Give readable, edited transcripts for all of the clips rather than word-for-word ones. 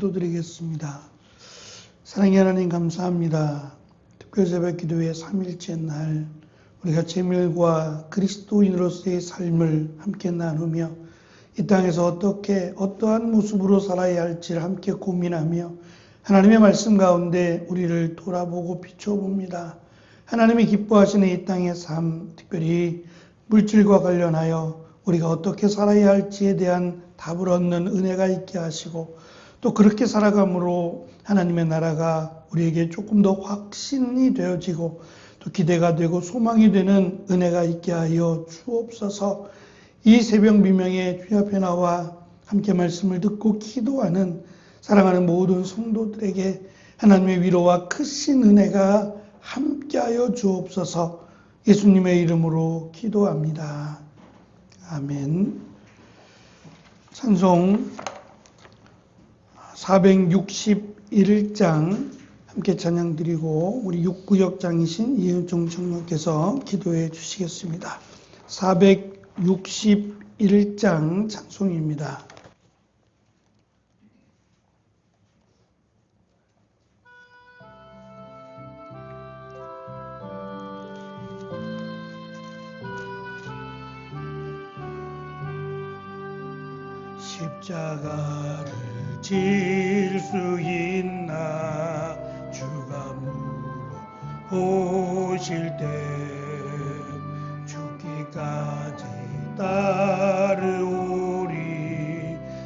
기도드리겠습니다. 사랑의 하나님 감사합니다. 특별새벽 기도회 3일째 날 우리가 재물과 그리스도인으로서의 삶을 함께 나누며 이 땅에서 어떠한 모습으로 살아야 할지를 함께 고민하며 하나님의 말씀 가운데 우리를 돌아보고 비춰봅니다. 하나님이 기뻐하시는 이 땅의 삶, 특별히 물질과 관련하여 우리가 어떻게 살아야 할지에 대한 답을 얻는 은혜가 있게 하시고 또 그렇게 살아감으로 하나님의 나라가 우리에게 조금 더 확신이 되어지고 또 기대가 되고 소망이 되는 은혜가 있게 하여 주옵소서. 이 새벽 미명에 주님 앞에 나와 함께 말씀을 듣고 기도하는 사랑하는 모든 성도들에게 하나님의 위로와 크신 은혜가 함께하여 주옵소서. 예수님의 이름으로 기도합니다. 아멘. 찬송 461장 함께 찬양 드리고 우리 육구역장이신 이은종 장로께서 기도해 주시겠습니다. 461장 찬송입니다. 십자가를 질 수 있나 주가 물어오실 때 죽기까지 따르오리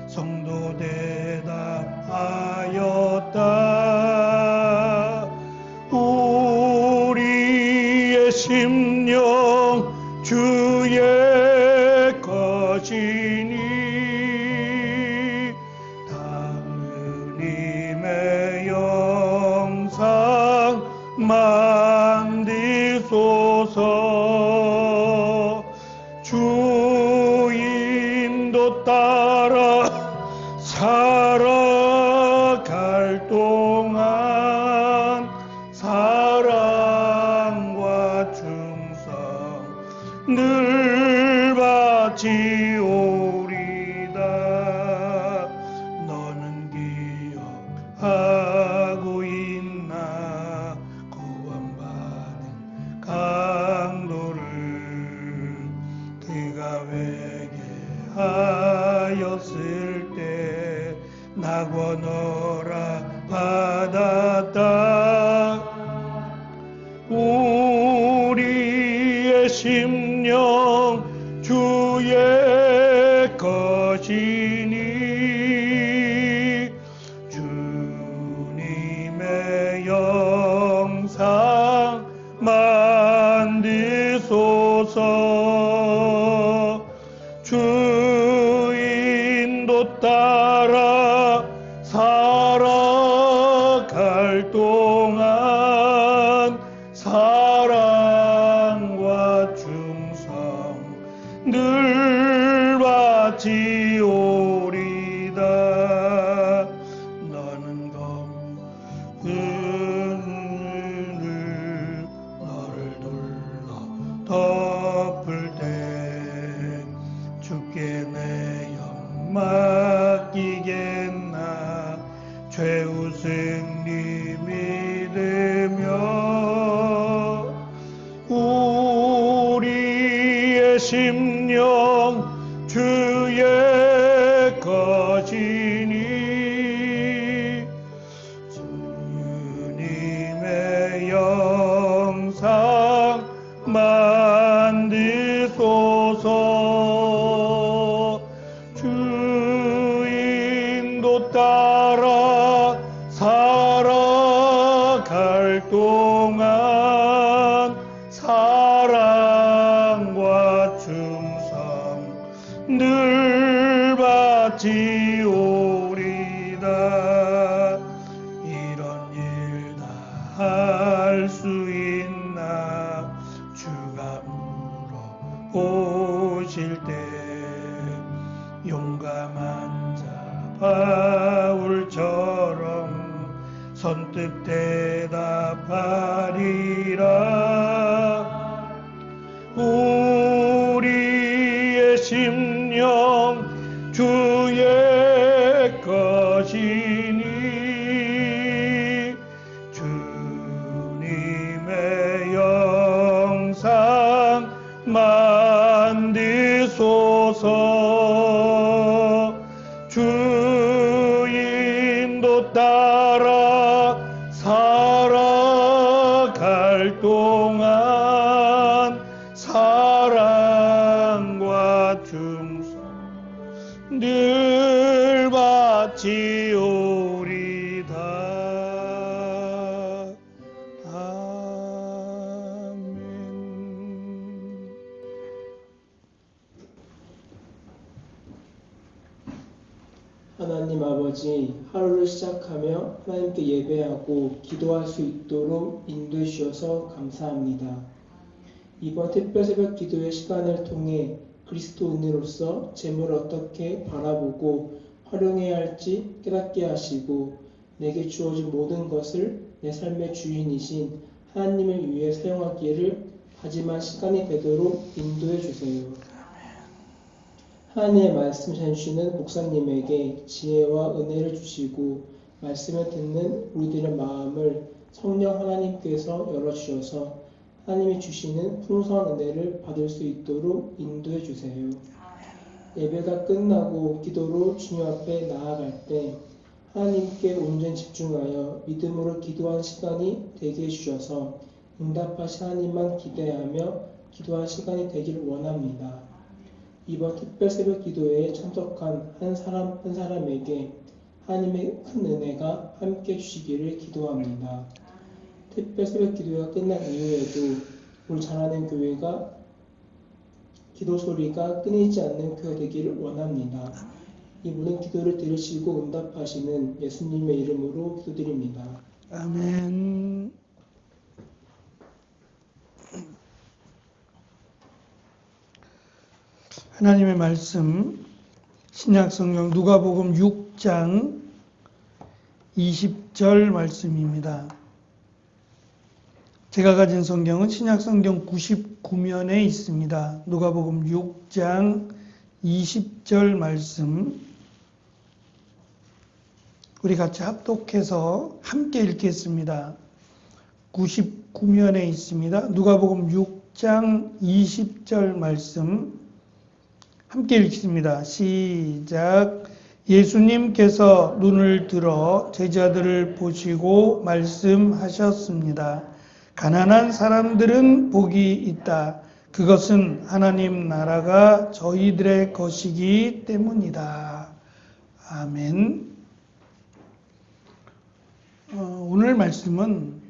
성도 대답하였다. 우리의 심령 주의 것이니 만드소서. 주인도 따라 살아갈 동안 사랑과 충성 늘 바치오리다. 너는 기억하고 있나 강도를 그가 회개하였을 때 낙원어라 받았다. 우리의 심령 주의 것이니 주님의 영상 만드소서. 주인도 따라 살아갈 동안 사랑과 충성 늘 바치오리다. 너는 덮을 때 주께 내 영 맡기겠나. 최우승리 믿으며 우리의 심령 주의 것이니 주님의 영상 만드소서. 주인도 따라 살아갈 동안 사랑과 충성 늘 바치오리다. 이런 일 다 할 수 있나 주가 물어오실 때 용감한 자 바울처럼 선뜻 대답하리라. 우리의 심령 주의 것이니 만드소서. 주인도 따라 살아갈 동안 사랑과 충성 늘 바치오리다. 아멘. 하나님 아버지, 하루를 시작하며 하나님께 예배하고 기도할 수 있도록 인도해 주셔서 감사합니다. 이번 특별 새벽 기도의 시간을 통해 그리스도인으로서 재물을 어떻게 바라보고 활용해야 할지 깨닫게 하시고 내게 주어진 모든 것을 내 삶의 주인이신 하나님을 위해 사용하기를 다짐한 시간이 되도록 인도해 주세요. 하나님의 말씀 전해주시는 목사님에게 지혜와 은혜를 주시고 말씀을 듣는 우리들의 마음을 성령 하나님께서 열어주셔서 하나님이 주시는 풍성한 은혜를 받을 수 있도록 인도해 주세요. 예배가 끝나고 기도로 주님 앞에 나아갈 때 하나님께 온전히 집중하여 믿음으로 기도한 시간이 되게 해주셔서 응답하신 하나님만 기대하며 기도한 시간이 되길 원합니다. 이번 특별 새벽 기도에 참석한 한 사람 한 사람에게 하나님의 큰 은혜가 함께 주시기를 기도합니다. 특별 새벽 기도가 끝난 이후에도 우리 잘하는 교회가 기도 소리가 끊이지 않는 교회 되기를 원합니다. 이 모든 기도를 들으시고 응답하시는 예수님의 이름으로 기도드립니다. 아멘. 하나님의 말씀 신약성경 누가복음 6장 20절 말씀입니다. 제가 가진 성경은 신약성경 99면에 있습니다. 누가복음 6장 20절 말씀 우리 같이 합독해서 함께 읽겠습니다. 99면에 있습니다. 누가복음 6장 20절 말씀 함께 읽습니다. 시작. 예수님께서 눈을 들어 제자들을 보시고 말씀하셨습니다. 가난한 사람들은 복이 있다. 그것은 하나님 나라가 저희들의 것이기 때문이다. 아멘. 오늘 말씀은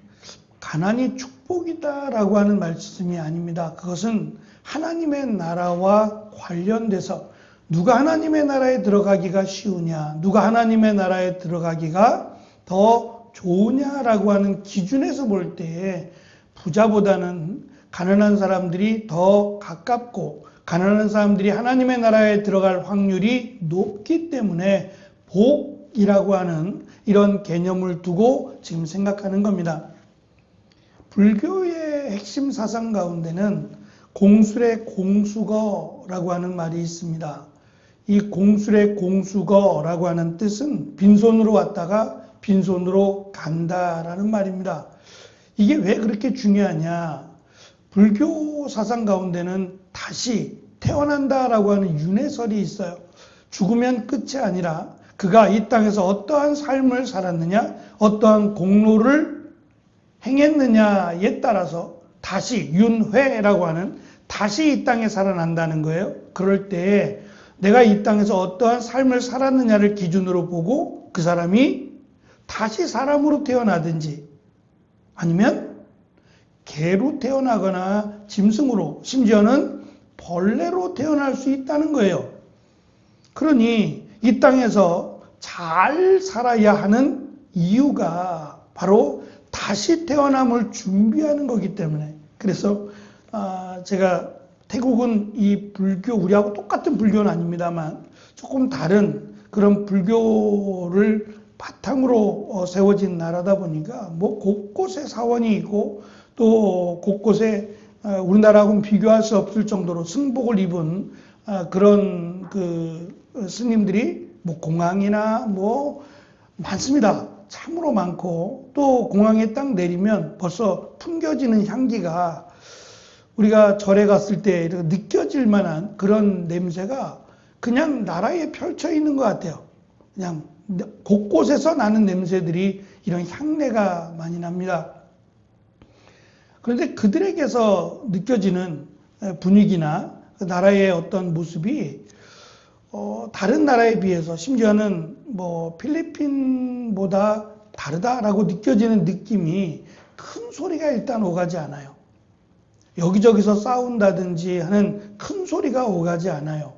가난이 축복이다라고 하는 말씀이 아닙니다. 그것은 하나님의 나라와 관련돼서 누가 하나님의 나라에 들어가기가 쉬우냐, 누가 하나님의 나라에 들어가기가 더 좋으냐라고 하는 기준에서 볼 때에 부자보다는 가난한 사람들이 더 가깝고 가난한 사람들이 하나님의 나라에 들어갈 확률이 높기 때문에 복이라고 하는 이런 개념을 두고 지금 생각하는 겁니다. 불교의 핵심 사상 가운데는 공술의 공수거라고 하는 말이 있습니다. 이 공술의 공수거라고 하는 뜻은 빈손으로 왔다가 빈손으로 간다라는 말입니다. 이게 왜 그렇게 중요하냐? 불교 사상 가운데는 다시 태어난다라고 하는 윤회설이 있어요. 죽으면 끝이 아니라 그가 이 땅에서 어떠한 삶을 살았느냐, 어떠한 공로를 행했느냐에 따라서 다시 윤회라고 하는 다시 이 땅에 살아난다는 거예요. 그럴 때 내가 이 땅에서 어떠한 삶을 살았느냐를 기준으로 보고 그 사람이 다시 사람으로 태어나든지 아니면 개로 태어나거나 짐승으로 심지어는 벌레로 태어날 수 있다는 거예요. 그러니 이 땅에서 잘 살아야 하는 이유가 바로 다시 태어남을 준비하는 거기 때문에 그래서 제가 태국은 이 불교 우리하고 똑같은 불교는 아닙니다만 조금 다른 그런 불교를 바탕으로 세워진 나라다 보니까 뭐 곳곳에 사원이 있고 또 곳곳에 우리나라하고는 비교할 수 없을 정도로 승복을 입은 그런 그 스님들이 뭐 공항이나 뭐 많습니다. 참으로 많고 또 공항에 딱 내리면 벌써 풍겨지는 향기가 우리가 절에 갔을 때 이렇게 느껴질 만한 그런 냄새가 그냥 나라에 펼쳐 있는 것 같아요. 그냥 곳곳에서 나는 냄새들이 이런 향내가 많이 납니다. 그런데 그들에게서 느껴지는 분위기나 그 나라의 어떤 모습이 다른 나라에 비해서 심지어는 뭐 필리핀보다 다르다라고 느껴지는 느낌이 큰 소리가 일단 오가지 않아요. 여기저기서 싸운다든지 하는 큰 소리가 오가지 않아요.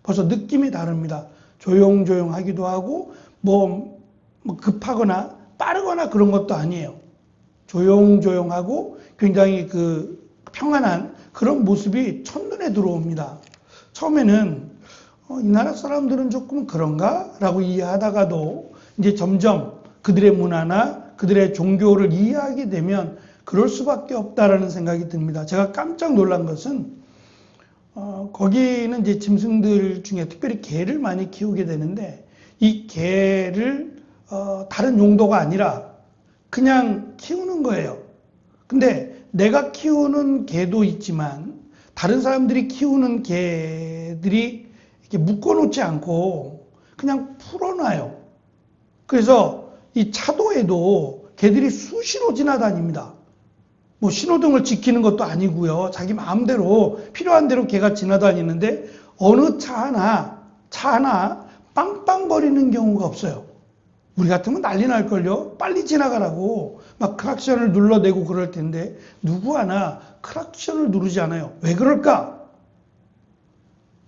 벌써 느낌이 다릅니다. 조용조용하기도 하고 뭐 급하거나 빠르거나 그런 것도 아니에요. 조용조용하고 굉장히 그 평안한 그런 모습이 첫눈에 들어옵니다. 처음에는 이 나라 사람들은 조금 그런가? 라고 이해하다가도 이제 점점 그들의 문화나 그들의 종교를 이해하게 되면 그럴 수밖에 없다라는 생각이 듭니다. 제가 깜짝 놀란 것은 거기는 이제 짐승들 중에 특별히 개를 많이 키우게 되는데 이 개를 다른 용도가 아니라 그냥 키우는 거예요. 근데 내가 키우는 개도 있지만 다른 사람들이 키우는 개들이 이렇게 묶어놓지 않고 그냥 풀어놔요. 그래서 이 차도에도 개들이 수시로 지나다닙니다. 뭐 신호등을 지키는 것도 아니고요. 자기 마음대로 필요한 대로 개가 지나다니는데 어느 차 하나 빵빵거리는 경우가 없어요. 우리 같으면 난리 날걸요. 빨리 지나가라고 막 크락션을 눌러대고 그럴 텐데 누구 하나 크락션을 누르지 않아요. 왜 그럴까?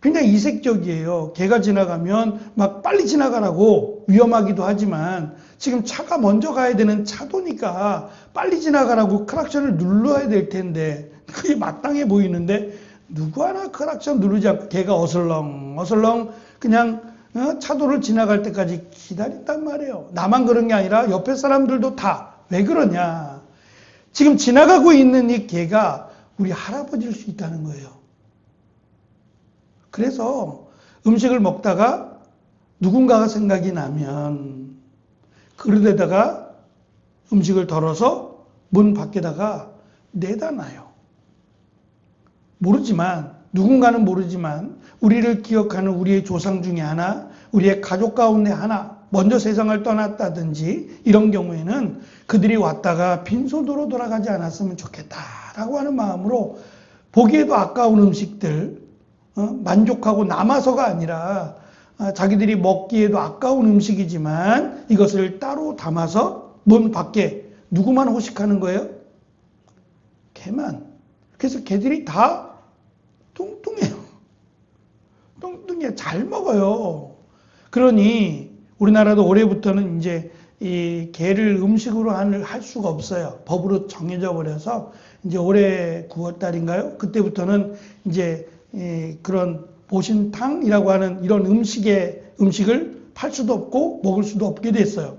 굉장히 이색적이에요. 개가 지나가면 막 빨리 지나가라고 위험하기도 하지만 지금 차가 먼저 가야 되는 차도니까 빨리 지나가라고 크락션을 눌러야 될 텐데 그게 마땅해 보이는데 누구 하나 크락션 누르지 않고 개가 어슬렁 그냥 차도를 지나갈 때까지 기다린단 말이에요. 나만 그런 게 아니라 옆에 사람들도 다 왜 그러냐. 지금 지나가고 있는 이 개가 우리 할아버지일 수 있다는 거예요. 그래서 음식을 먹다가 누군가가 생각이 나면 그릇에다가 음식을 덜어서 문 밖에다가 내다 놔요. 누군가는 모르지만 우리를 기억하는 우리의 조상 중에 하나, 우리의 가족 가운데 하나 먼저 세상을 떠났다든지 이런 경우에는 그들이 왔다가 빈손으로 돌아가지 않았으면 좋겠다라고 하는 마음으로 보기에도 아까운 음식들 만족하고 남아서가 아니라 자기들이 먹기에도 아까운 음식이지만 이것을 따로 담아서 문 밖에 누구만 호식하는 거예요? 개만. 그래서 개들이 다 뚱뚱해요. 뚱뚱해. 잘 먹어요. 그러니 우리나라도 올해부터는 이제 이 개를 음식으로 할 수가 없어요. 법으로 정해져 버려서 이제 올해 9월 달인가요? 그때부터는 이제 그런 보신탕이라고 하는 이런 음식을 팔 수도 없고 먹을 수도 없게 됐어요.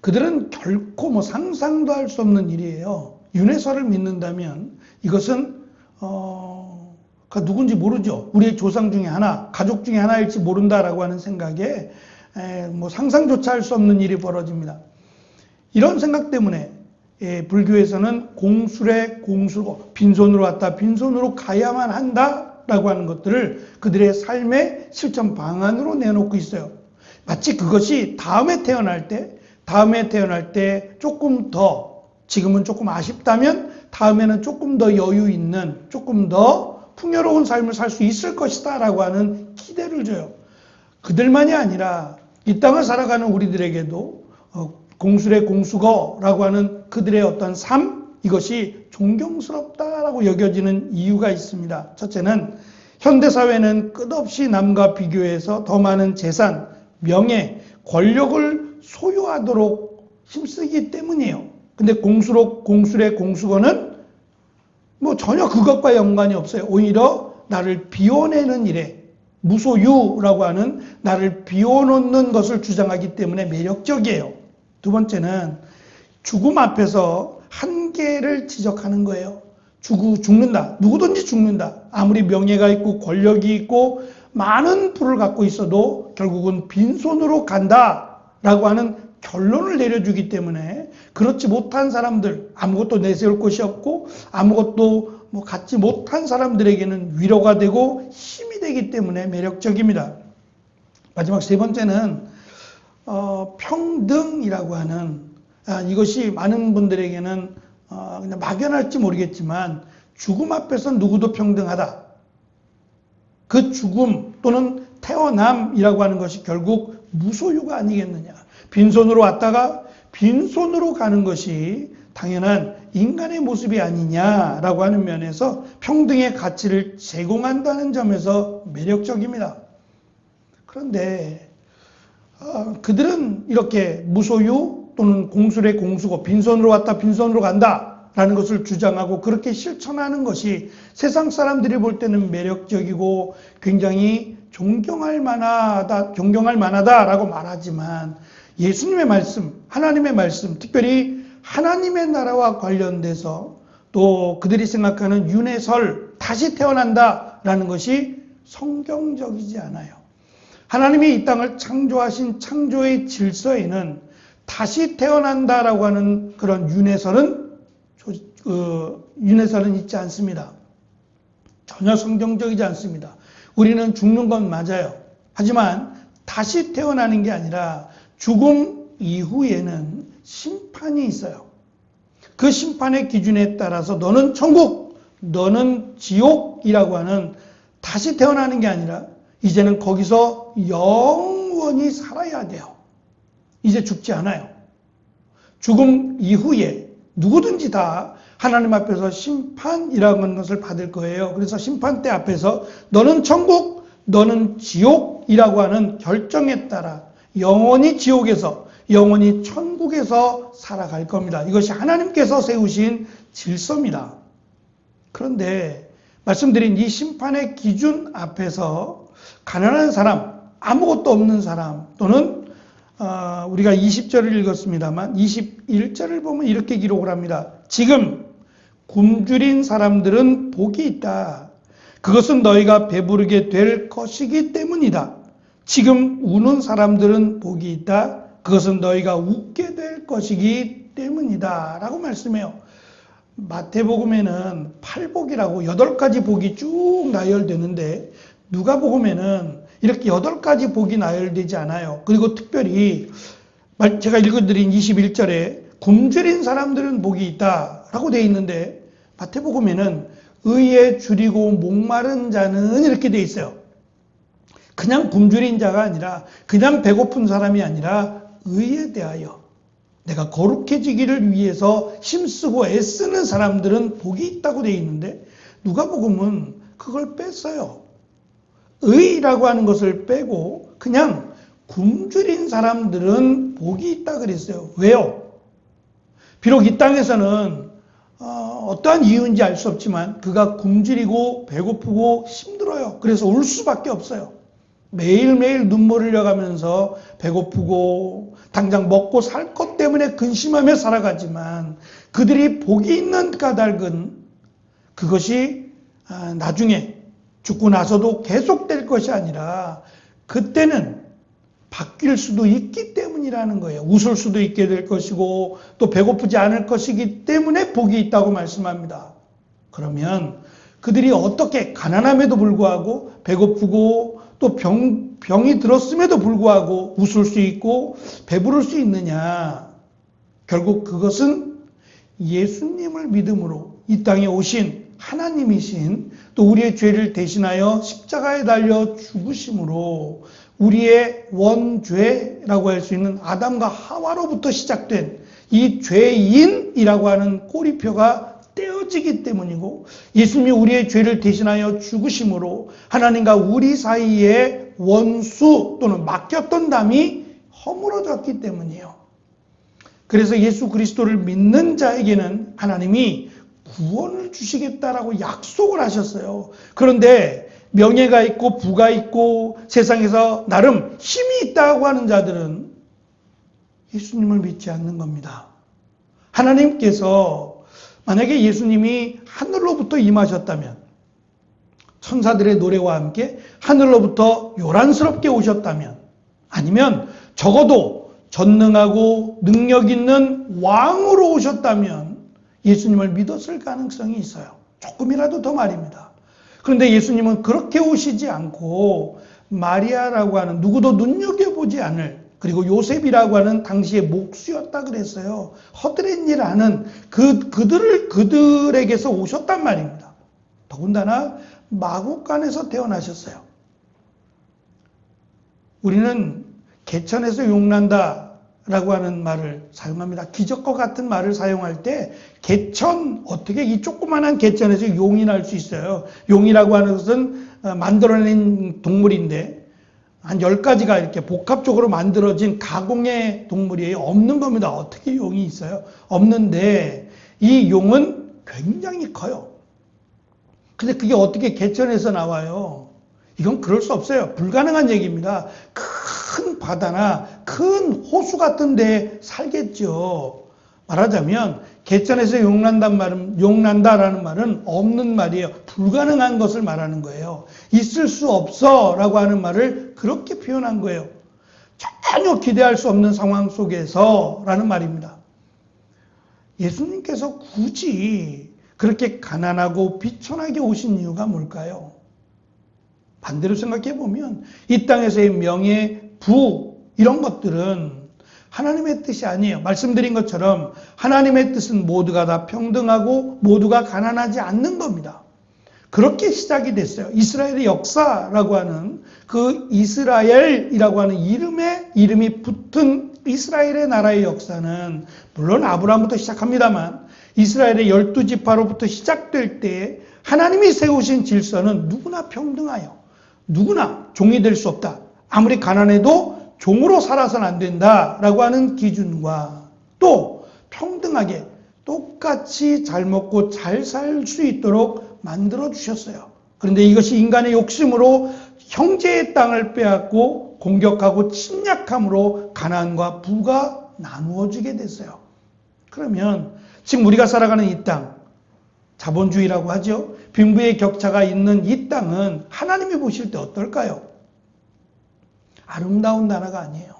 그들은 결코 뭐 상상도 할 수 없는 일이에요. 윤회설을 믿는다면 이것은 누군지 모르죠. 우리의 조상 중에 하나, 가족 중에 하나일지 모른다라고 하는 생각에 뭐 상상조차 할 수 없는 일이 벌어집니다. 이런 생각 때문에 불교에서는 공술에 공술고 빈손으로 왔다 빈손으로 가야만 한다라고 하는 것들을 그들의 삶의 실천 방안으로 내놓고 있어요. 마치 그것이 다음에 태어날 때 조금 더 지금은 조금 아쉽다면 다음에는 조금 더 여유 있는 조금 더 풍요로운 삶을 살 수 있을 것이다 라고 하는 기대를 줘요. 그들만이 아니라 이 땅을 살아가는 우리들에게도 공술의 공수거라고 하는 그들의 어떤 삶, 이것이 존경스럽다라고 여겨지는 이유가 있습니다. 첫째는 현대사회는 끝없이 남과 비교해서 더 많은 재산, 명예, 권력을 소유하도록 힘쓰기 때문이에요. 근데 공술의 공수거는 뭐 전혀 그것과 연관이 없어요. 오히려 나를 비워내는 일에 무소유라고 하는 나를 비워놓는 것을 주장하기 때문에 매력적이에요. 두 번째는 죽음 앞에서 한계를 지적하는 거예요. 죽는다. 누구든지 죽는다. 아무리 명예가 있고 권력이 있고 많은 부를 갖고 있어도 결국은 빈손으로 간다라고 하는 결론을 내려주기 때문에 그렇지 못한 사람들, 아무것도 내세울 것이 없고 아무것도 갖지 못한 사람들에게는 위로가 되고 힘이 되기 때문에 매력적입니다. 마지막 세 번째는 평등이라고 하는, 이것이 많은 분들에게는 그냥 막연할지 모르겠지만 죽음 앞에서 누구도 평등하다. 그 죽음 또는 태어남이라고 하는 것이 결국 무소유가 아니겠느냐. 빈손으로 왔다가 빈손으로 가는 것이 당연한 인간의 모습이 아니냐라고 하는 면에서 평등의 가치를 제공한다는 점에서 매력적입니다. 그런데 그들은 이렇게 무소유 또는 공술의 공수고 빈손으로 왔다 빈손으로 간다라는 것을 주장하고 그렇게 실천하는 것이 세상 사람들이 볼 때는 매력적이고 굉장히 존경할 만하다라고 말하지만 예수님의 말씀, 하나님의 말씀, 특별히 하나님의 나라와 관련돼서 또 그들이 생각하는 윤회설, 다시 태어난다라는 것이 성경적이지 않아요. 하나님이 이 땅을 창조하신 창조의 질서에는 다시 태어난다라고 하는 그런 윤회설은 있지 않습니다. 전혀 성경적이지 않습니다. 우리는 죽는 건 맞아요. 하지만 다시 태어나는 게 아니라 죽음 이후에는 심판이 있어요. 그 심판의 기준에 따라서 너는 천국, 너는 지옥이라고 하는 다시 태어나는 게 아니라 이제는 거기서 영원히 살아야 돼요. 이제 죽지 않아요. 죽음 이후에 누구든지 다 하나님 앞에서 심판이라는 것을 받을 거예요. 그래서 심판대 앞에서 너는 천국, 너는 지옥이라고 하는 결정에 따라 영원히 지옥에서 영원히 천국에서 살아갈 겁니다. 이것이 하나님께서 세우신 질서입니다. 그런데 말씀드린 이 심판의 기준 앞에서 가난한 사람, 아무것도 없는 사람 또는 우리가 20절을 읽었습니다만 21절을 보면 이렇게 기록을 합니다. 지금 굶주린 사람들은 복이 있다. 그것은 너희가 배부르게 될 것이기 때문이다. 지금 우는 사람들은 복이 있다. 그것은 너희가 웃게 될 것이기 때문이다. 라고 말씀해요. 마태복음에는 8복이라고 8가지 복이 쭉 나열되는데 누가복음에는 이렇게 8가지 복이 나열되지 않아요. 그리고 특별히 제가 읽어드린 21절에 굶주린 사람들은 복이 있다 라고 되어 있는데 마태복음에는 의에 줄이고 목마른 자는 이렇게 되어 있어요. 그냥 굶주린 자가 아니라 그냥 배고픈 사람이 아니라 의에 대하여 내가 거룩해지기를 위해서 힘쓰고 애쓰는 사람들은 복이 있다고 되어 있는데 누가복음은 그걸 뺐어요. 의라고 하는 것을 빼고 그냥 굶주린 사람들은 복이 있다 그랬어요. 왜요? 비록 이 땅에서는 어떠한 이유인지 알 수 없지만 그가 굶주리고 배고프고 힘들어요. 그래서 울 수밖에 없어요. 매일매일 눈물을 흘려가면서 배고프고 당장 먹고 살 것 때문에 근심하며 살아가지만 그들이 복이 있는 까닭은 그것이 나중에 죽고 나서도 계속될 것이 아니라 그때는 바뀔 수도 있기 때문이라는 거예요. 웃을 수도 있게 될 것이고 또 배고프지 않을 것이기 때문에 복이 있다고 말씀합니다. 그러면 그들이 어떻게 가난함에도 불구하고 배고프고 또 병이 들었음에도 불구하고 웃을 수 있고 배부를 수 있느냐? 결국 그것은 예수님을 믿음으로 이 땅에 오신 하나님이신 또 우리의 죄를 대신하여 십자가에 달려 죽으심으로 우리의 원죄라고 할 수 있는 아담과 하와로부터 시작된 이 죄인이라고 하는 꼬리표가 떼어지기 때문이고 예수님이 우리의 죄를 대신하여 죽으심으로 하나님과 우리 사이에 원수 또는 막혔던 담이 허물어졌기 때문이에요. 그래서 예수 그리스도를 믿는 자에게는 하나님이 구원을 주시겠다라고 약속을 하셨어요. 그런데 명예가 있고 부가 있고 세상에서 나름 힘이 있다고 하는 자들은 예수님을 믿지 않는 겁니다. 하나님께서 만약에 예수님이 하늘로부터 임하셨다면 천사들의 노래와 함께 하늘로부터 요란스럽게 오셨다면 아니면 적어도 전능하고 능력 있는 왕으로 오셨다면 예수님을 믿었을 가능성이 있어요. 조금이라도 더 말입니다. 그런데 예수님은 그렇게 오시지 않고 마리아라고 하는 누구도 눈여겨보지 않을, 그리고 요셉이라고 하는 당시의 목수였다 그랬어요. 허드렛 일 하는 그들에게서 오셨단 말입니다. 더군다나 마구간에서 태어나셨어요. 우리는 개천에서 용난다 라고 하는 말을 사용합니다. 기적과 같은 말을 사용할 때 개천, 어떻게 이 조그만한 개천에서 용이 날 수 있어요. 용이라고 하는 것은 만들어낸 동물인데 한 10가지가 이렇게 복합적으로 만들어진 가공의 동물이에요. 없는 겁니다. 어떻게 용이 있어요? 없는데 이 용은 굉장히 커요. 근데 그게 어떻게 개천에서 나와요? 이건 그럴 수 없어요. 불가능한 얘기입니다. 큰 바다나 큰 호수 같은 데 살겠죠. 말하자면 개천에서 용난다라는 말은 없는 말이에요. 불가능한 것을 말하는 거예요. 있을 수 없어 라고 하는 말을 그렇게 표현한 거예요. 전혀 기대할 수 없는 상황 속에서 라는 말입니다. 예수님께서 굳이 그렇게 가난하고 비천하게 오신 이유가 뭘까요? 반대로 생각해 보면 이 땅에서의 명예, 부 이런 것들은 하나님의 뜻이 아니에요. 말씀드린 것처럼 하나님의 뜻은 모두가 다 평등하고 모두가 가난하지 않는 겁니다. 그렇게 시작이 됐어요. 이스라엘의 역사라고 하는 그 이스라엘이라고 하는 이름이 붙은 이스라엘의 나라의 역사는 물론 아브라함부터 시작합니다만 이스라엘의 12지파로부터 시작될 때 하나님이 세우신 질서는 누구나 평등하여 누구나 종이 될 수 없다. 아무리 가난해도 종으로 살아서는 안 된다라고 하는 기준과 또 평등하게 똑같이 잘 먹고 잘 살 수 있도록 만들어 주셨어요. 그런데 이것이 인간의 욕심으로 형제의 땅을 빼앗고 공격하고 침략함으로 가난과 부가 나누어지게 됐어요. 그러면 지금 우리가 살아가는 이 땅, 자본주의라고 하죠. 빈부의 격차가 있는 이 땅은 하나님이 보실 때 어떨까요? 아름다운 나라가 아니에요.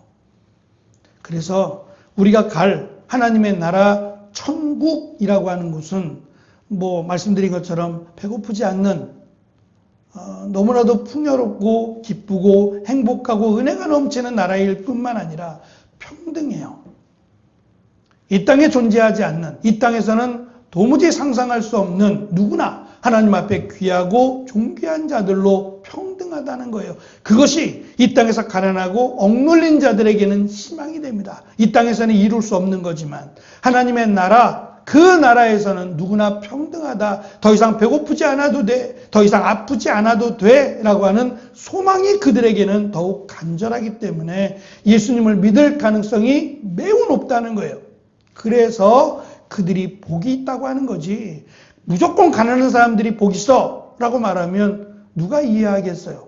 그래서 우리가 갈 하나님의 나라 천국이라고 하는 곳은 말씀드린 것처럼 배고프지 않는 너무나도 풍요롭고 기쁘고 행복하고 은혜가 넘치는 나라일 뿐만 아니라 평등해요. 이 땅에 존재하지 않는, 이 땅에서는 도무지 상상할 수 없는 누구나 하나님 앞에 귀하고 존귀한 자들로 평등하다는 거예요. 그것이 이 땅에서 가난하고 억눌린 자들에게는 희망이 됩니다. 이 땅에서는 이룰 수 없는 거지만 하나님의 나라, 그 나라에서는 누구나 평등하다. 더 이상 배고프지 않아도 돼. 더 이상 아프지 않아도 돼. 라고 하는 소망이 그들에게는 더욱 간절하기 때문에 예수님을 믿을 가능성이 매우 높다는 거예요. 그래서 그들이 복이 있다고 하는 거지. 무조건 가난한 사람들이 복이 있어 라고 말하면 누가 이해하겠어요?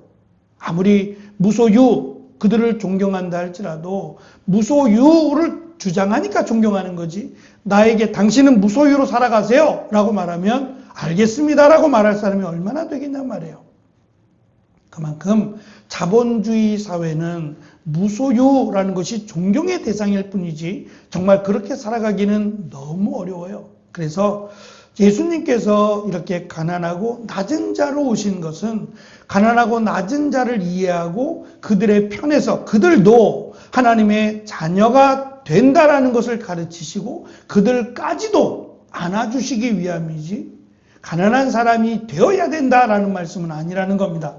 아무리 무소유 그들을 존경한다 할지라도 무소유를 주장하니까 존경하는 거지. 나에게 당신은 무소유로 살아가세요 라고 말하면 알겠습니다 라고 말할 사람이 얼마나 되겠냔 말이에요. 그만큼 자본주의 사회는 무소유라는 것이 존경의 대상일 뿐이지 정말 그렇게 살아가기는 너무 어려워요. 그래서 예수님께서 이렇게 가난하고 낮은 자로 오신 것은 가난하고 낮은 자를 이해하고 그들의 편에서 그들도 하나님의 자녀가 된다라는 것을 가르치시고 그들까지도 안아주시기 위함이지 가난한 사람이 되어야 된다라는 말씀은 아니라는 겁니다.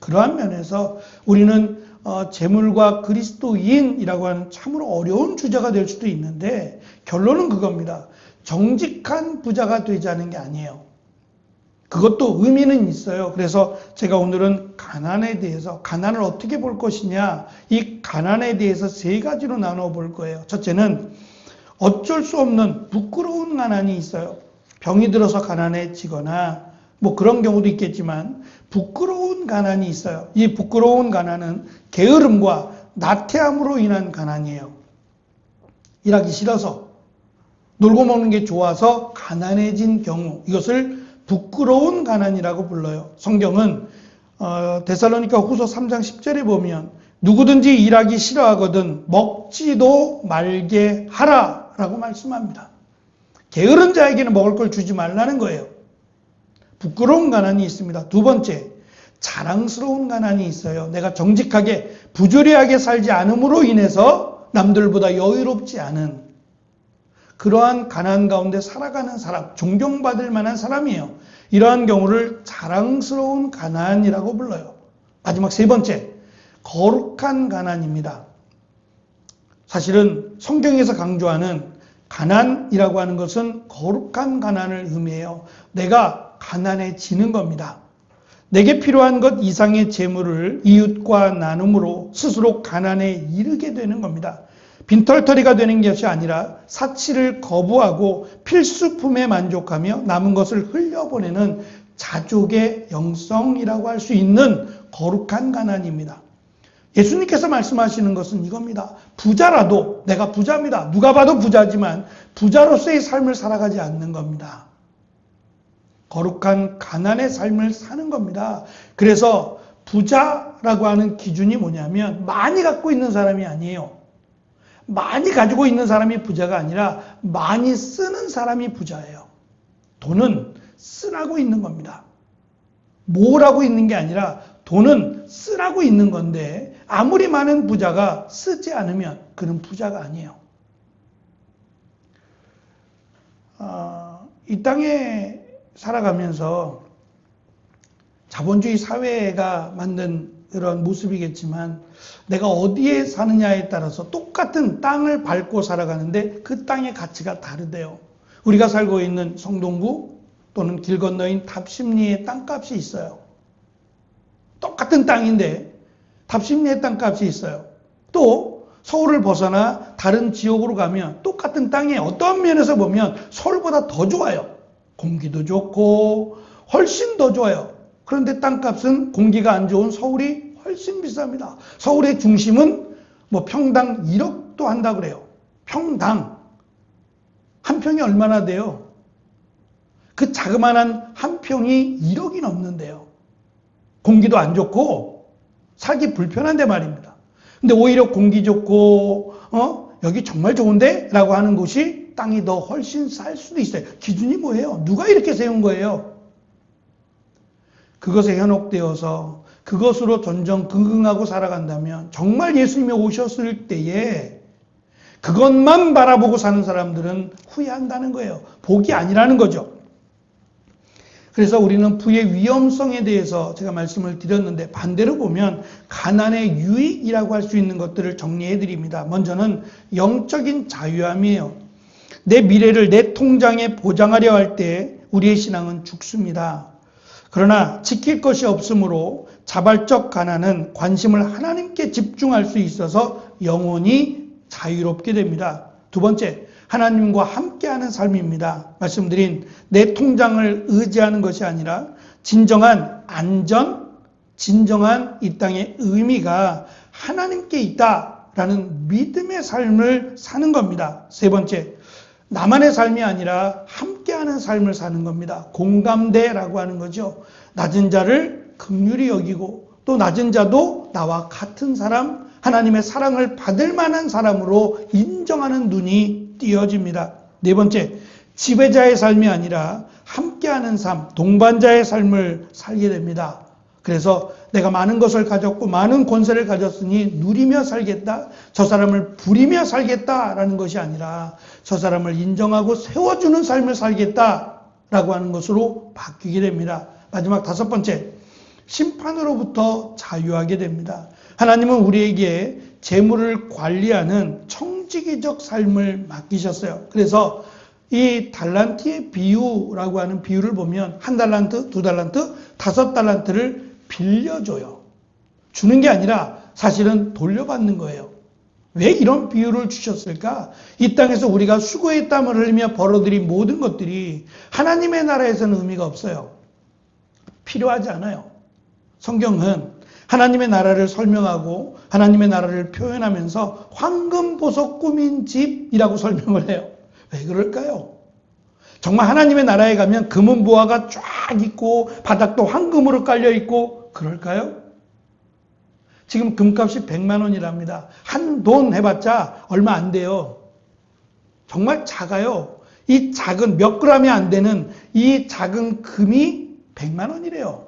그러한 면에서 우리는 재물과 그리스도인이라고 하는 참으로 어려운 주제가 될 수도 있는데 결론은 그겁니다. 정직한 부자가 되자는 게 아니에요. 그것도 의미는 있어요. 그래서 제가 오늘은 가난에 대해서 가난을 어떻게 볼 것이냐 이 가난에 대해서 3가지로 나눠 볼 거예요. 첫째는 어쩔 수 없는 부끄러운 가난이 있어요. 병이 들어서 가난해지거나 그런 경우도 있겠지만 부끄러운 가난이 있어요. 이 부끄러운 가난은 게으름과 나태함으로 인한 가난이에요. 일하기 싫어서 놀고 먹는 게 좋아서 가난해진 경우 이것을 부끄러운 가난이라고 불러요. 성경은 데살로니가 후서 3장 10절에 보면 누구든지 일하기 싫어하거든 먹지도 말게 하라라고 말씀합니다. 게으른 자에게는 먹을 걸 주지 말라는 거예요. 부끄러운 가난이 있습니다. 두 번째, 자랑스러운 가난이 있어요. 내가 정직하게 부조리하게 살지 않음으로 인해서 남들보다 여유롭지 않은 그러한 가난 가운데 살아가는 사람, 존경받을 만한 사람이에요. 이러한 경우를 자랑스러운 가난이라고 불러요. 마지막 세 번째, 거룩한 가난입니다. 사실은 성경에서 강조하는 가난이라고 하는 것은 거룩한 가난을 의미해요. 내가 가난해지는 겁니다. 내게 필요한 것 이상의 재물을 이웃과 나눔으로 스스로 가난에 이르게 되는 겁니다. 빈털터리가 되는 것이 아니라 사치를 거부하고 필수품에 만족하며 남은 것을 흘려보내는 자족의 영성이라고 할 수 있는 거룩한 가난입니다. 예수님께서 말씀하시는 것은 이겁니다. 부자라도 내가 부자입니다. 누가 봐도 부자지만 부자로서의 삶을 살아가지 않는 겁니다. 거룩한 가난의 삶을 사는 겁니다. 그래서 부자라고 하는 기준이 뭐냐면 많이 갖고 있는 사람이 아니에요. 많이 가지고 있는 사람이 부자가 아니라 많이 쓰는 사람이 부자예요. 돈은 쓰라고 있는 겁니다. 모으라고 있는 게 아니라 돈은 쓰라고 있는 건데 아무리 많은 부자가 쓰지 않으면 그는 부자가 아니에요. 이 땅에 살아가면서 자본주의 사회가 만든 그런 모습이겠지만 내가 어디에 사느냐에 따라서 똑같은 땅을 밟고 살아가는데 그 땅의 가치가 다르대요. 우리가 살고 있는 성동구 또는 길 건너인 답심리의 땅값이 있어요. 똑같은 땅인데 답심리의 땅값이 있어요. 또 서울을 벗어나 다른 지역으로 가면 똑같은 땅에 어떤 면에서 보면 서울보다 더 좋아요. 공기도 좋고 훨씬 더 좋아요. 그런데 땅값은 공기가 안 좋은 서울이 훨씬 비쌉니다. 서울의 중심은 평당 1억도 한다 그래요. 평당. 한 평이 얼마나 돼요? 그 자그마한 한 평이 1억이 넘는데요. 공기도 안 좋고 살기 불편한데 말입니다. 근데 오히려 공기 좋고 여기 정말 좋은데? 라고 하는 곳이 땅이 더 훨씬 쌀 수도 있어요. 기준이 뭐예요? 누가 이렇게 세운 거예요? 그것에 현혹되어서 그것으로 전전긍긍하고 살아간다면 정말 예수님이 오셨을 때에 그것만 바라보고 사는 사람들은 후회한다는 거예요. 복이 아니라는 거죠. 그래서 우리는 부의 위험성에 대해서 제가 말씀을 드렸는데 반대로 보면 가난의 유익이라고 할 수 있는 것들을 정리해 드립니다. 먼저는 영적인 자유함이에요. 내 미래를 내 통장에 보장하려 할 때 우리의 신앙은 죽습니다. 그러나 지킬 것이 없으므로 자발적 가난은 관심을 하나님께 집중할 수 있어서 영원히 자유롭게 됩니다. 두 번째, 하나님과 함께하는 삶입니다. 말씀드린 내 통장을 의지하는 것이 아니라 진정한 안전, 진정한 이 땅의 의미가 하나님께 있다라는 믿음의 삶을 사는 겁니다. 세 번째, 나만의 삶이 아니라 함께하는 삶을 사는 겁니다. 공감대라고 하는 거죠. 낮은 자를 긍휼히 여기고 또 낮은 자도 나와 같은 사람, 하나님의 사랑을 받을 만한 사람으로 인정하는 눈이 띄어집니다. 네 번째, 지배자의 삶이 아니라 함께하는 삶, 동반자의 삶을 살게 됩니다. 그래서 내가 많은 것을 가졌고 많은 권세를 가졌으니 누리며 살겠다, 저 사람을 부리며 살겠다라는 것이 아니라 저 사람을 인정하고 세워주는 삶을 살겠다라고 하는 것으로 바뀌게 됩니다. 마지막 다섯 번째, 심판으로부터 자유하게 됩니다. 하나님은 우리에게 재물을 관리하는 청지기적 삶을 맡기셨어요. 그래서 이 달란트의 비유라고 하는 비유를 보면 1달란트, 2달란트, 5달란트를 빌려줘요. 주는 게 아니라 사실은 돌려받는 거예요. 왜 이런 비유를 주셨을까? 이 땅에서 우리가 수고의 땀을 흘리며 벌어들인 모든 것들이 하나님의 나라에서는 의미가 없어요. 필요하지 않아요. 성경은 하나님의 나라를 설명하고 하나님의 나라를 표현하면서 황금 보석 꾸민 집이라고 설명을 해요. 왜 그럴까요? 정말 하나님의 나라에 가면 금은 보화가 쫙 있고 바닥도 황금으로 깔려 있고 그럴까요? 지금 금값이 100만 원이랍니다. 한 돈 해봤자 얼마 안 돼요. 정말 작아요. 이 작은 몇 그램이 안 되는 이 작은 금이 100만 원이래요.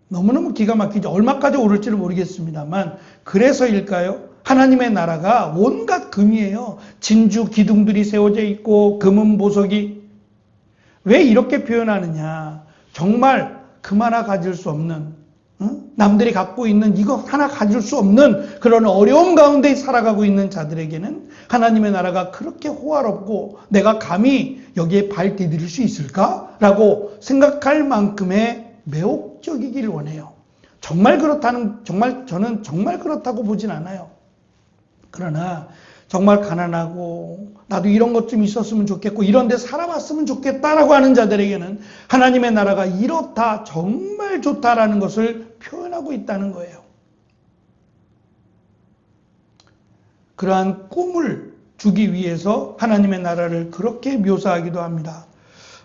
너무너무 기가 막히죠. 얼마까지 오를지는 모르겠습니다만 그래서일까요? 하나님의 나라가 온갖 금이에요. 진주 기둥들이 세워져 있고 금은 보석이. 왜 이렇게 표현하느냐. 정말 금 하나 가질 수 없는, 남들이 갖고 있는 이거 하나 가질 수 없는 그런 어려움 가운데 살아가고 있는 자들에게는 하나님의 나라가 그렇게 호화롭고 내가 감히 여기에 발 디딜 수 있을까라고 생각할 만큼의 매혹적이길 원해요. 저는 정말 그렇다고 보진 않아요. 그러나 정말 가난하고 나도 이런 것 좀 있었으면 좋겠고 이런 데 살아봤으면 좋겠다라고 하는 자들에게는 하나님의 나라가 이렇다, 정말 좋다라는 것을 표현하고 있다는 거예요. 그러한 꿈을 주기 위해서 하나님의 나라를 그렇게 묘사하기도 합니다.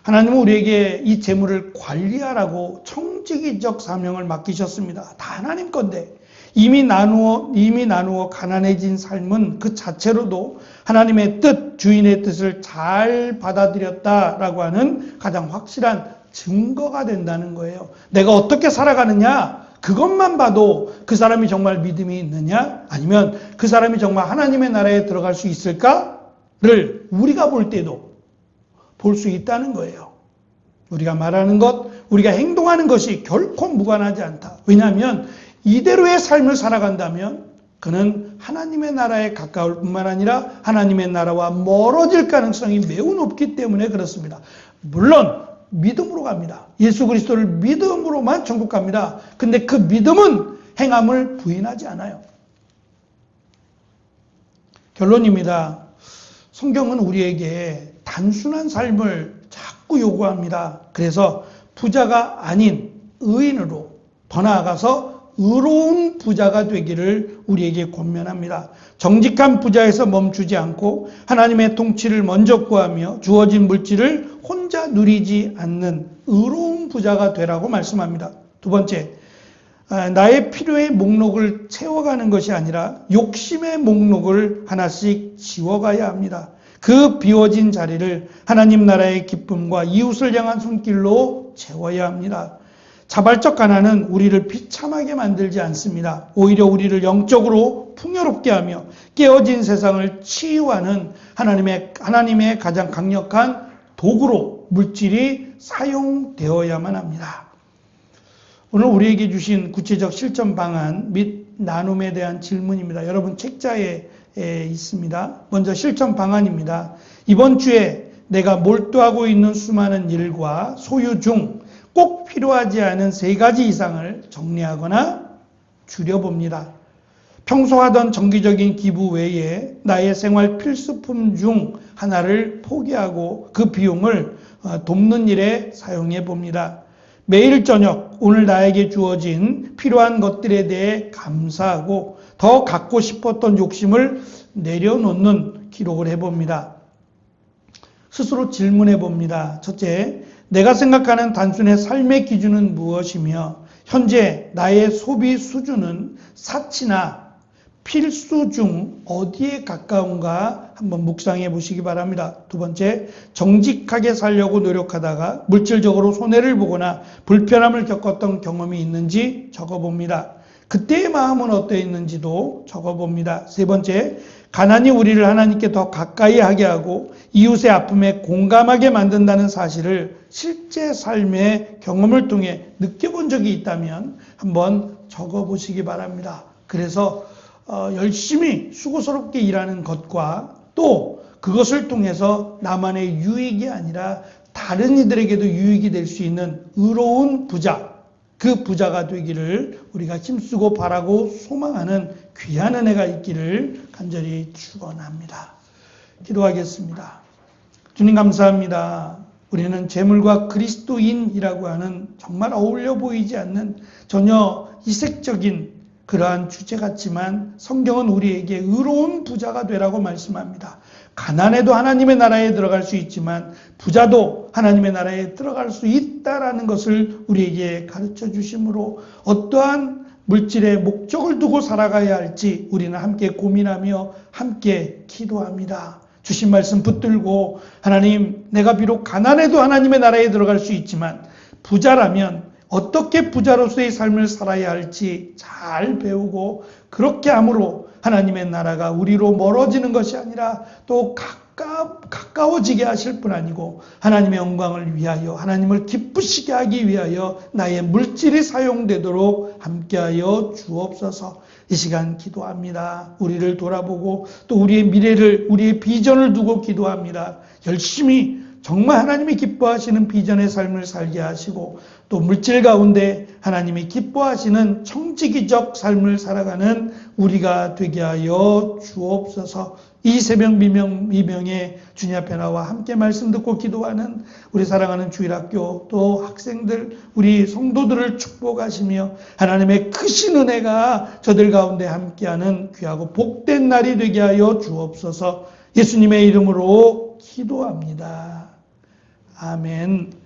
하나님은 우리에게 이 재물을 관리하라고 청지기적 사명을 맡기셨습니다. 다 하나님 건데 이미 나누어 가난해진 삶은 그 자체로도 하나님의 뜻, 주인의 뜻을 잘 받아들였다라고 하는 가장 확실한 증거가 된다는 거예요. 내가 어떻게 살아가느냐? 그것만 봐도 그 사람이 정말 믿음이 있느냐? 아니면 그 사람이 정말 하나님의 나라에 들어갈 수 있을까를 우리가 볼 때도 볼 수 있다는 거예요. 우리가 말하는 것, 우리가 행동하는 것이 결코 무관하지 않다. 왜냐하면 이대로의 삶을 살아간다면 그는 하나님의 나라에 가까울 뿐만 아니라 하나님의 나라와 멀어질 가능성이 매우 높기 때문에 그렇습니다. 물론 믿음으로 갑니다. 예수 그리스도를 믿음으로만 천국 갑니다. 근데 그 믿음은 행함을 부인하지 않아요. 결론입니다. 성경은 우리에게 단순한 삶을 자꾸 요구합니다. 그래서 부자가 아닌 의인으로, 더 나아가서 의로운 부자가 되기를 우리에게 권면합니다. 정직한 부자에서 멈추지 않고 하나님의 통치를 먼저 구하며 주어진 물질을 혼자 누리지 않는 의로운 부자가 되라고 말씀합니다. 두 번째, 나의 필요의 목록을 채워가는 것이 아니라 욕심의 목록을 하나씩 지워가야 합니다. 그 비워진 자리를 하나님 나라의 기쁨과 이웃을 향한 손길로 채워야 합니다. 자발적 가난은 우리를 비참하게 만들지 않습니다. 오히려 우리를 영적으로 풍요롭게 하며 깨어진 세상을 치유하는 하나님의 가장 강력한 도구로 물질이 사용되어야만 합니다. 오늘 우리에게 주신 구체적 실천 방안 및 나눔에 대한 질문입니다. 여러분 책자에 있습니다. 먼저 실천 방안입니다. 이번 주에 내가 몰두하고 있는 수많은 일과 소유 중 꼭 필요하지 않은 3가지 이상을 정리하거나 줄여봅니다. 평소 하던 정기적인 기부 외에 나의 생활 필수품 중 하나를 포기하고 그 비용을 돕는 일에 사용해 봅니다. 매일 저녁 오늘 나에게 주어진 필요한 것들에 대해 감사하고 더 갖고 싶었던 욕심을 내려놓는 기록을 해봅니다. 스스로 질문해 봅니다. 첫째, 내가 생각하는 단순의 삶의 기준은 무엇이며 현재 나의 소비 수준은 사치나 필수 중 어디에 가까운가 한번 묵상해 보시기 바랍니다. 두 번째, 정직하게 살려고 노력하다가 물질적으로 손해를 보거나 불편함을 겪었던 경험이 있는지 적어봅니다. 그때의 마음은 어떠했는지도 적어봅니다. 세 번째, 가난이 우리를 하나님께 더 가까이 하게 하고 이웃의 아픔에 공감하게 만든다는 사실을 실제 삶의 경험을 통해 느껴본 적이 있다면 한번 적어보시기 바랍니다. 그래서 열심히 수고스럽게 일하는 것과 또 그것을 통해서 나만의 유익이 아니라 다른 이들에게도 유익이 될 수 있는 의로운 부자, 그 부자가 되기를 우리가 힘쓰고 바라고 소망하는 귀한 은혜가 있기를 간절히 축원합니다. 기도하겠습니다. 주님 감사합니다. 우리는 재물과 그리스도인이라고 하는 정말 어울려 보이지 않는 전혀 이색적인 그러한 주제 같지만 성경은 우리에게 의로운 부자가 되라고 말씀합니다. 가난해도 하나님의 나라에 들어갈 수 있지만 부자도 하나님의 나라에 들어갈 수 있다라는 것을 우리에게 가르쳐 주심으로 어떠한 물질의 목적을 두고 살아가야 할지 우리는 함께 고민하며 함께 기도합니다. 주신 말씀 붙들고 하나님, 내가 비록 가난해도 하나님의 나라에 들어갈 수 있지만 부자라면 어떻게 부자로서의 삶을 살아야 할지 잘 배우고 그렇게 함으로 하나님의 나라가 우리로 멀어지는 것이 아니라 또 가까워지게 하실 뿐 아니고 하나님의 영광을 위하여 하나님을 기쁘시게 하기 위하여 나의 물질이 사용되도록 함께하여 주옵소서. 이 시간 기도합니다. 우리를 돌아보고 또 우리의 미래를, 우리의 비전을 두고 기도합니다. 열심히 정말 하나님이 기뻐하시는 비전의 삶을 살게 하시고 또 물질 가운데 하나님이 기뻐하시는 청지기적 삶을 살아가는 우리가 되게 하여 주옵소서. 이 새벽 미명에 주님 앞에 나와 함께 말씀 듣고 기도하는 우리 사랑하는 주일학교 또 학생들, 우리 성도들을 축복하시며 하나님의 크신 은혜가 저들 가운데 함께하는 귀하고 복된 날이 되게 하여 주옵소서. 예수님의 이름으로 기도합니다. 아멘.